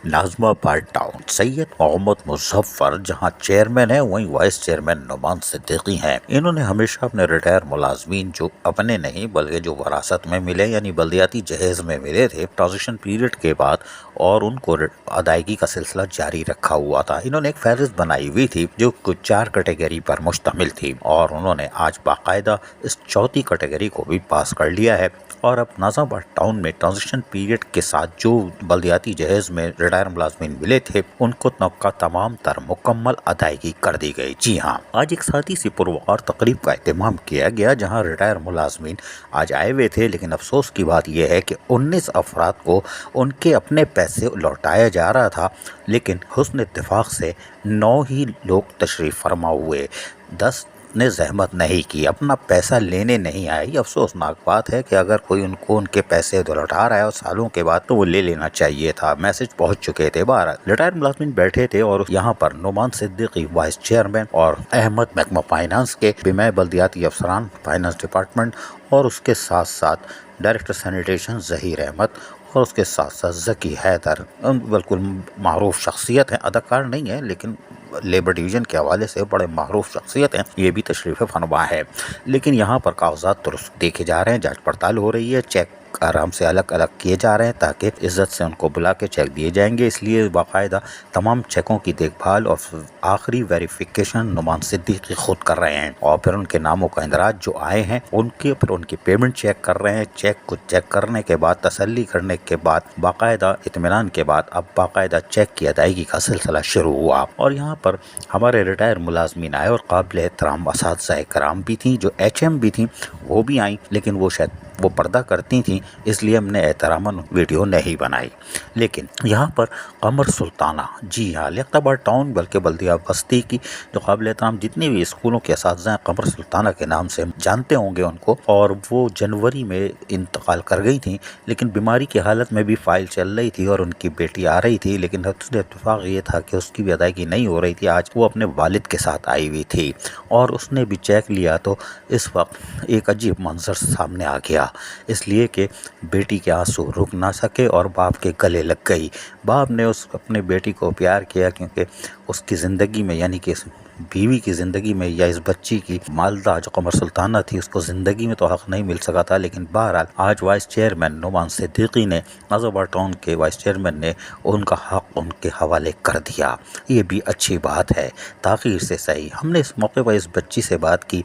Nazimabad town Syed Mohammad Muzaffar जहां chairman है वहीं वाइस चेयरमैन नुमान सिद्दीकी हैं। इन्होंने हमेशा अपने रिटायर मुलाजमीन जो अपने नहीं बल्कि जो वरासत में मिले यानी बल्दियाती जहेज़ में मिले थे ट्रांजिशन पीरियड के बाद और उनको अदायगी का सिलसिला जारी रखा हुआ था। इन्होंने एक फहरिस्त बनाई हुई थी जो कुछ 4 कैटेगरी पर मुश्तमिल थी और उन्होंने आज बाकायदा इस चौथी कैटेगरी को भी पास कर लिया है और अब नाज़िमाबाद टाउन में ट्रांजिशन पीरियड के साथ जो बल्दियाती जहेज़ में रिटायर मुलाजमीन मिले थे उनको का तमाम तर मुकम्मल अदायगी कर दी गई। जी हाँ, आज एक साथी सी पुरवकार तकरीब का एहतमाम किया गया जहाँ रिटायर मुलाजमीन आज आए हुए थे, लेकिन अफसोस की बात यह है कि 19 अफराद को उनके अपने पैसे लौटाया जा रहा था, लेकिन हुस्न इत्तेफाक से 9 ही लोग तशरीफ़ फरमा हुए, 10 ने जहमत नहीं की, अपना पैसा लेने नहीं आए। ये अफसोसनाक बात है कि अगर कोई उनको उनके पैसे लौटा रहा है और सालों के बाद तो वो ले लेना चाहिए था। मैसेज पहुंच चुके थे। बाहर रिटायर्ड मुलाजमीन बैठे थे और यहाँ पर नुमान सिद्दीकी वाइस चेयरमैन और अहमद महकमा फाइनेंस के बिमाए बल्दियाती अफसरान फाइनेंस डिपार्टमेंट और उसके साथ साथ डायरेक्टर सैनिटेशन ज़हीर अहमद और उसके साथ साथ ज़की हैदर, बिल्कुल मारूफ शख्सियत हैं, अदाकार नहीं है लेकिन लेबर डिवीज़न के हवाले से बड़े मारूफ शख्सियत हैं, ये भी तशरीफ़ फरमा है। लेकिन यहाँ पर कागजात दुरुस्त देखे जा रहे हैं, जांच पड़ताल हो रही है, चेक आराम से अलग अलग किए जा रहे हैं ताकि इज़्ज़त से उनको बुला के चेक दिए जाएंगे। इसलिए बाकायदा तमाम चेकों की देखभाल और आखिरी वेरिफिकेशन नुमान सिद्दीकी खुद कर रहे हैं और फिर उनके नामों का इंदराज जो आए हैं उनके फिर उनकी पेमेंट चेक कर रहे हैं। चेक को चेक करने के बाद तसल्ली करने के बाद बाकायदा इत्मीनान के बाद अब बाकायदा चेक की अदायगी का सिलसिला शुरू हुआ और यहाँ पर हमारे रिटायर मुलाजमीन आए और काबिल एहतराम असातिज़ा कराम भी थी, जो HM भी थी वो भी आई, लेकिन वो शायद वो पर्दा करती थी इसलिए हमने एहतरामन वीडियो नहीं बनाई। लेकिन यहाँ पर कमर सुल्ताना, जी हाँ, लियाकताबाद टाउन बल्कि बल्दिया बस्ती की जो काबिल एहतराम जितने भी स्कूलों के असातिज़ा हैं कमर सुल्ताना के नाम से जानते होंगे उनको, और वो जनवरी में इंतकाल कर गई थी, लेकिन बीमारी की हालत में भी फ़ाइल चल रही थी और उनकी बेटी आ रही थी, लेकिन इत्तेफाक ये था कि उसकी भी अदायगी नहीं हो रही थी। आज वो अपने वालिद के साथ आई हुई थी और उसने भी चेक लिया तो इस वक्त एक अजीब मंजर सामने आ गया, इसलिए कि बेटी के आंसू रुक ना सके और बाप के गले लग गई। बाप ने उस अपने बेटी को प्यार किया क्योंकि उसकी ज़िंदगी में यानी कि बीवी की ज़िंदगी में या इस बच्ची की मालदा जो कमर सुल्ताना थी उसको ज़िंदगी में तो हक़ नहीं मिल सका था, लेकिन बहरहाल आज वाइस चेयरमैन नुमान सिद्दीकी ने नाज़िमाबाद टाउन के वाइस चेयरमैन ने उनका हक़ उनके हवाले कर दिया। ये भी अच्छी बात है, ताख़ीर से सही। हमने इस मौके पर इस बच्ची से बात की,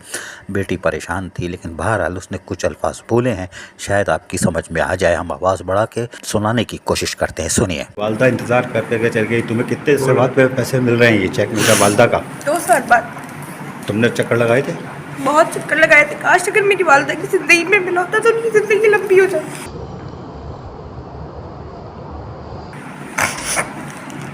बेटी परेशान थी लेकिन बहरहाल उसने कुछ अल्फाज बोले हैं, शायद आपकी समझ में आ जाए, हम आवाज़ बढ़ा के सुनाने की कोशिश करते हैं, सुनिए। वालदा इंतज़ार करके चल गई, तुम्हें कितने से बाद पे पैसे मिल रहे हैं? ये चेक मिला वालदा का 2 साल बाद। तुमने चक्कर लगाए थे? बहुत चक्कर लगाए थे, काश अगर मेरी वालदा की ज़िंदगी में मिला होता तो उनकी ज़िंदगी लंबी हो जाती।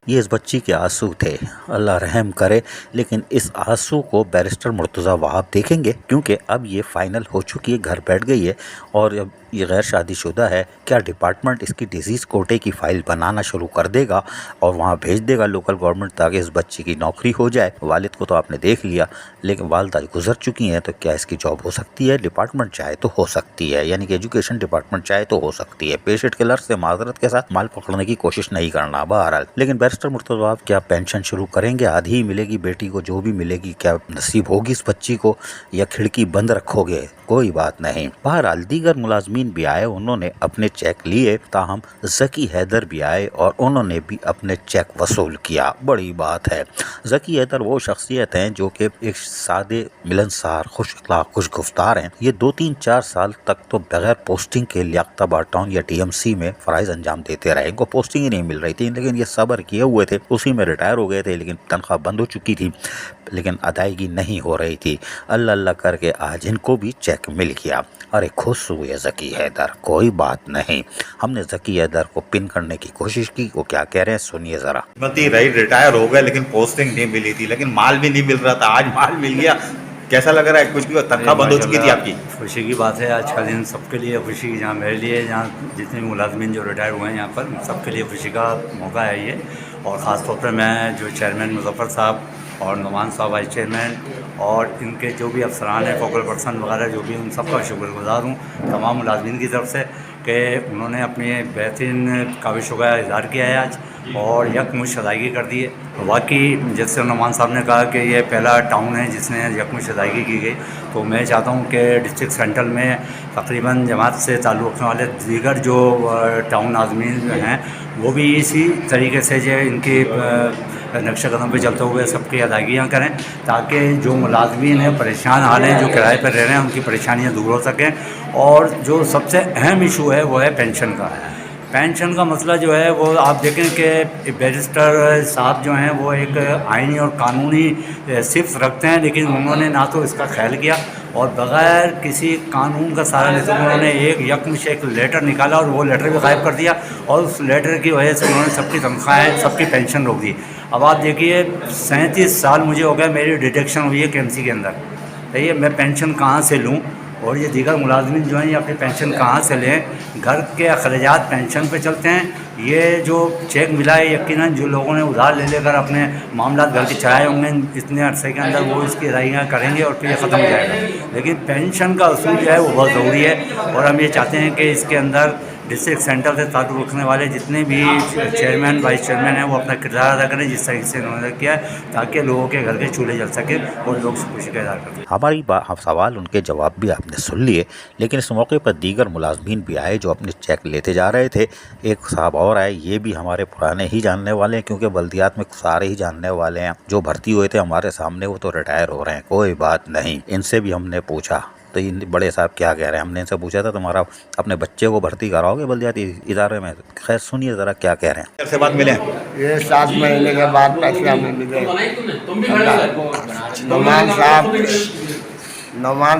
ये इस बच्ची के आंसू थे, अल्लाह रहम करे, लेकिन इस आंसू को बैरिस्टर मुर्तज़ा वहाब देखेंगे क्योंकि अब ये फ़ाइनल हो चुकी है, घर बैठ गई है और अब ये गैर शादीशुदा है। क्या डिपार्टमेंट इसकी डिजीज़ कोटे की फ़ाइल बनाना शुरू कर देगा और वहाँ भेज देगा लोकल गवर्नमेंट ताकि इस बच्ची की नौकरी हो जाए? वालिद को तो आपने देख लिया, लेकिन वालदा गुजर चुकी हैं, तो क्या इसकी जॉब हो सकती है? डिपार्टमेंट चाहे तो हो सकती है, यानी कि एजुकेशन डिपार्टमेंट चाहे तो हो सकती है। पेशेंट किलर से माजरत के साथ माल पकड़ने की कोशिश नहीं करना। बहरहाल लेकिन बैरिस्टर मुर्तज़ा वहाब क्या पेंशन शुरू करेंगे? आधी ही मिलेगी बेटी को, जो भी मिलेगी क्या नसीब होगी इस बच्ची को, या खिड़की बंद रखोगे? कोई बात नहीं। बहरहाल दीगर मुलाजमीन भी आए, उन्होंने अपने चेक लिए, ताहम ज़की हैदर भी आए और उन्होंने भी अपने चेक वसूल किया। बड़ी बात है। ज़की हैदर वो शख्सियत हैं जो कि एक सादे मिलनसार खुश अखलाक खुश गुफ्तार हैं। ये 2-3-4 साल तक तो बगैर पोस्टिंग के लियाकताबाद टाउन या TMC में फ़राइज़ अंजाम देते रहे, इनको पोस्टिंग ही नहीं मिल रही थी, लेकिन ये सब्र किए हुए थे, उसी में रिटायर हो गए थे, लेकिन तनख्वाह बंद हो चुकी थी, लेकिन अदायगी नहीं हो रही थी। अल्लाह अल्लाह करके आज इनको भी चेक मिल गया। अरे खुश हुए ज़की हैदर, कोई बात नहीं। हमने ज़की हैदर को पिन करने की कोशिश की, वो क्या कह रहे हैं सुनिए ज़रा। रही रिटायर हो गए लेकिन पोस्टिंग नहीं मिली थी, लेकिन माल भी नहीं मिल रहा था, आज माल मिल गया, कैसा लग रहा है? कुछ भी तनख्वाह बंद हो चुकी थी आपकी? खुशी की बात है, आज का दिन सबके लिए खुशी की, जहाँ मेरे लिए, जहाँ जितने भी मुलाजमीन जो रिटायर हुए हैं यहाँ पर सबके लिए खुशी का मौका है ये। और ख़ास तौर पर मैं जो चेयरमैन मुज़फ़्फ़र साहब और नुमान साहब वाइस चेयरमैन और इनके जो भी अफसरान हैं, फोकल पर्सन वगैरह जो भी, उन सबका शुक्रगुज़ार हूँ तमाम मुलाजमीन की तरफ से کہ انہوں نے اپنی بہترین کاوشوں کا اظہار کیا ہے آج اور یکمشت ادائیگی کر دی ہے. واقعی جیسے نعمان صاحب نے کہا کہ یہ پہلا ٹاؤن ہے جس میں یکمشت ادائیگی کی گئی, تو میں چاہتا ہوں کہ ڈسٹرکٹ سینٹرل میں تقریباً جماعت سے تعلق رکھنے والے دیگر جو ٹاؤن ناظمین ہیں وہ بھی اسی طریقے سے جو ان کی نقش قدم پہ چلتے ہوئے سب کی ادائیگیاں کریں, تاکہ جو ملازمین ہیں پریشان حال ہیں, جو کرائے پر رہ رہے ہیں, ان کی پریشانیاں دور ہو سکیں. اور جو سب سے اہم ایشو ہے وہ ہے پینشن کا. پینشن کا مسئلہ جو ہے وہ آپ دیکھیں کہ بیرسٹر صاحب جو ہیں وہ ایک آئینی اور قانونی صفت رکھتے ہیں, لیکن انہوں نے نہ تو اس کا خیال کیا اور بغیر کسی قانون کا سہارا لیتے انہوں نے ایک لیٹر نکالا اور وہ لیٹر بھی غائب کر دیا, اور اس لیٹر کی وجہ سے انہوں نے سب کی تنخواہیں, سب کی پینشن روک دی. اب آپ دیکھیے 37 سال مجھے ہو گیا میری ڈیڈکشن ہوئی ہے کے ایم سی کے اندر, صحیح ہے, میں پینشن کہاں سے لوں؟ اور یہ دیگر ملازمین جو ہیں یہ اپنی پینشن کہاں سے لیں؟ گھر کے اخراجات پینشن پہ چلتے ہیں. یہ جو چیک ملا ہے یقیناً جو لوگوں نے ادھار لے لے کر اپنے معاملات گھر کے چلائے ہوں گے اتنے عرصے کے اندر وہ اس کی ادائیگیاں کریں گے اور پھر یہ ختم ہو جائے گا. لیکن پینشن کا اصول جو ہے وہ بہت ضروری ہے, اور ہم یہ چاہتے ہیں کہ اس کے اندر ڈسٹرکٹ سینٹر سے تعلق رکھنے والے جتنے بھی چیئرمین وائس چیئرمین ہیں وہ اپنا کردار ادا کریں جس طریقے سے انہوں نے کیا ہے, تاکہ لوگوں کے گھر کے چولہے جل سکیں اور لوگ خوشی کا اظہار کریں. ہماری سوال ان کے جواب بھی آپ نے سن لیے, لیکن اس موقع پر دیگر ملازمین بھی آئے جو اپنے چیک لیتے جا رہے تھے. ایک صاحب اور آئے, یہ بھی ہمارے پرانے ہی جاننے والے ہیں کیونکہ بلدیات میں سارے ہی جاننے والے ہیں. جو بھرتی ہوئے تھے ہمارے سامنے وہ تو ریٹائر ہو رہے ہیں, کوئی بات نہیں. ان سے بھی ہم نے پوچھا تو بڑے صاحب کیا کہہ رہے ہیں. ہم نے ان سے پوچھا تھا تمہارا اپنے بچے کو بھرتی کراؤ گے بلدیاتی ادارے میں؟ خیر سنیے ذرا کیا کہہ رہے ہیں. سے بعد ملے یہ 7 مہینے کے بعد پیسے ہمیں ملے. نعمان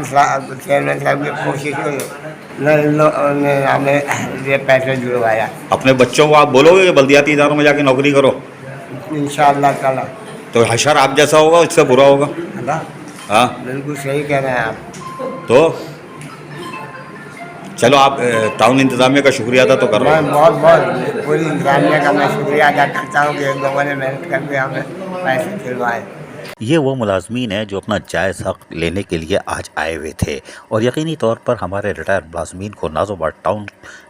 صاحب چیئرمین صاحب کی کوشش نے ہمیں یہ پیسے جڑوایا. اپنے بچوں کو آپ بولو گے کہ بلدیاتی اداروں میں جا کے نوکری کرو؟ انشاءاللہ تعالی. تو حشر آپ جیسا ہوگا اس سے برا ہوگا. ہاں بالکل صحیح کہہ رہے ہیں آپ. تو چلو آپ ٹاؤن انتظامیہ کا شکریہ ادا تو کرو. میں بہت پوری انتظامیہ کا میں شکریہ ادا کرتا ہوں کہ ان لوگوں نے محنت کر کے ہمیں پیسے دلوائے. یہ وہ ملازمین ہیں جو اپنا جائز حق لینے کے لیے آج آئے ہوئے تھے, اور یقینی طور پر ہمارے ریٹائر ملازمین کو نازو آباد ٹاؤن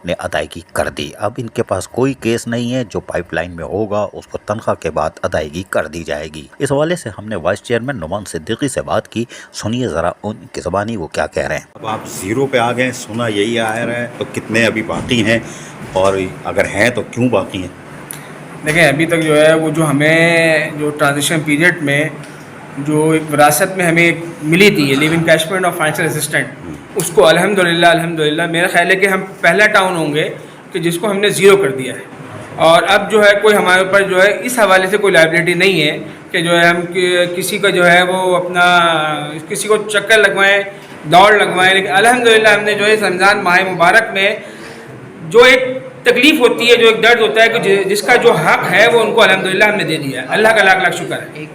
نے ادائیگی کر دی. اب ان کے پاس کوئی کیس نہیں ہے, جو پائپ لائن میں ہوگا اس کو تنخواہ کے بعد ادائیگی کر دی جائے گی. اس حوالے سے ہم نے وائس چیئرمین نعمان صدیقی سے بات کی, سنیے ذرا ان کی زبانی وہ کیا کہہ رہے ہیں. اب آپ 0 پہ آ گئے, سنا یہی آ رہا ہے, تو کتنے ابھی باقی ہیں اور اگر ہیں تو کیوں باقی ہیں؟ دیکھیں ابھی تک جو ہے وہ جو ہمیں جو ٹرانزیشن پیریڈ میں جو ایک وراثت میں ہمیں ملی تھی لیو انکیشمنٹ آف فائنینشیل اسسٹنٹ, اس کو الحمدللہ میرا خیال ہے کہ ہم پہلا ٹاؤن ہوں گے کہ جس کو ہم نے 0 کر دیا ہے. اور اب جو ہے کوئی ہمارے اوپر جو ہے اس حوالے سے کوئی لائبلٹی نہیں ہے کہ جو ہے ہم کسی کا جو ہے وہ اپنا کسی کو چکر لگوائیں, دوڑ لگوائیں. لیکن الحمدللہ ہم نے جو ہے رمضان ماہ مبارک میں جو ایک تکلیف ہوتی ہے, جو ایک درد ہوتا ہے کہ جس کا جو حق ہے وہ ان کو الحمدللہ ہم نے دے دیا ہے. اللہ کا لاکھ لاکھ شکر ہے.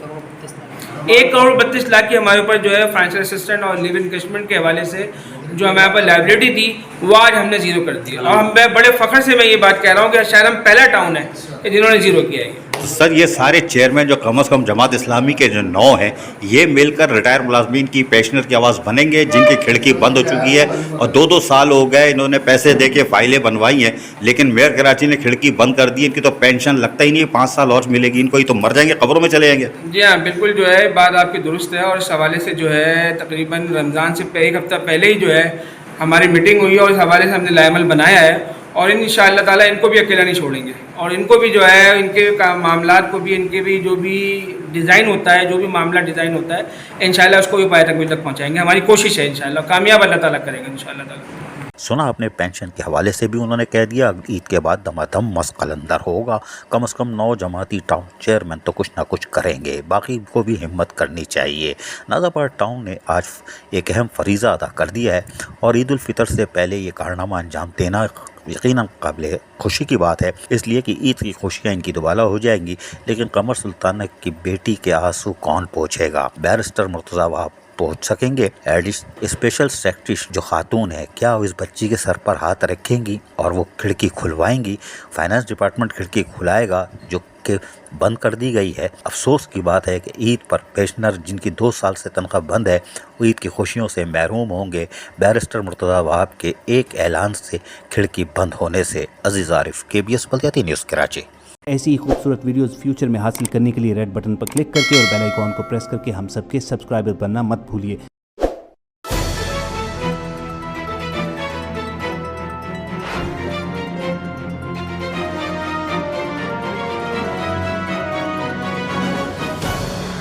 1 کروڑ 32 لاکھ کی ہمارے اوپر جو ہے فائنینشیل اسسٹنٹ اور لیو انکیشمنٹ کے حوالے سے جو ہمارے پاس لائبلٹی تھی وہ آج ہم نے 0 کر دی. اور میں بڑے فخر سے میں یہ بات کہہ رہا ہوں کہ شاید ہم پہلا ٹاؤن ہے کہ جنہوں نے 0 کیا ہے. سر یہ سارے چیئرمین جو کم از کم جماعت اسلامی کے جو 9 ہیں یہ مل کر ریٹائر ملازمین کی پینشنر کی آواز بنیں گے, جن کی کھڑکی بند ہو چکی ہے اور 2 سال ہو گئے انہوں نے پیسے دے کے فائلیں بنوائی ہیں, لیکن میئر کراچی نے کھڑکی بند کر دی. ان کی تو پینشن لگتا ہی نہیں, 5 سال اور ملے گی ان کو, ہی تو مر جائیں گے, قبروں میں چلے جائیں گے. جی ہاں بالکل جو ہے بات آپ کی درست ہے. اور اس حوالے سے جو ہے تقریباً رمضان سے 1 ہفتہ پہلے ہی جو ہے ہماری میٹنگ ہوئی ہے اور اس حوالے سے ہم نے لائحہ عمل بنایا ہے, اور انشاءاللہ تعالیٰ ان کو بھی اکیلا نہیں چھوڑیں گے. اور ان کو بھی جو ہے ان کے معاملات کو بھی, ان کے بھی جو بھی ڈیزائن ہوتا ہے, جو بھی معاملہ ڈیزائن ہوتا ہے, انشاءاللہ اس کو بھی پایہ تکمیل تک پہنچائیں گے. ہماری کوشش ہے انشاءاللہ, کامیاب اللہ تعالیٰ کریں گے انشاءاللہ تعالیٰ. سنا اپنے پینشن کے حوالے سے بھی انہوں نے کہہ دیا عید کے بعد دم مس قلندر ہوگا. کم از کم 9 جماعتی ٹاؤن چیئرمین تو کچھ نہ کچھ کریں گے, باقی کو بھی ہمت کرنی چاہیے. نازو آباد ٹاؤن نے آج ایک اہم فریضہ ادا کر دیا ہے, اور عید الفطر سے پہلے یہ کارنامہ انجام دینا یقیناً قابل خوشی کی بات ہے, اس لیے کہ عید کی خوشیاں ان کی دوبالا ہو جائیں گی. لیکن قمر سلطانہ کی بیٹی کے آنسو کون پوچھے گا؟ بیرسٹر مرتضیٰ وہاب पहुंच सकेंगे। स्पेशल सेक्रेटरी जो खातून है, क्या वो इस बच्ची के सर पर हाथ रखेंगी और वो खिड़की खुलवाएंगी? फाइनेंस डिपार्टमेंट खिड़की खुलाएगा जो कि बंद कर दी गई है। अफसोस की बात है कि ईद पर पेंशनर जिनकी 2 साल से तनख्वाह बंद है, वो ईद की खुशियों से महरूम होंगे बैरिस्टर मुर्तज़ा वहाब के एक ऐलान से खिड़की बंद होने से। अजीज़ आरिफ, KBS बल्दियाती न्यूज़ कराची। ऐसी ही खूबसूरत वीडियोस फ्यूचर में हासिल करने के लिए रेड बटन पर क्लिक करके और बेल आइकॉन को प्रेस करके हम सबके सब्सक्राइबर बनना मत भूलिए।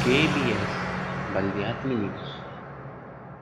KBS बल्दियाती न्यूज़।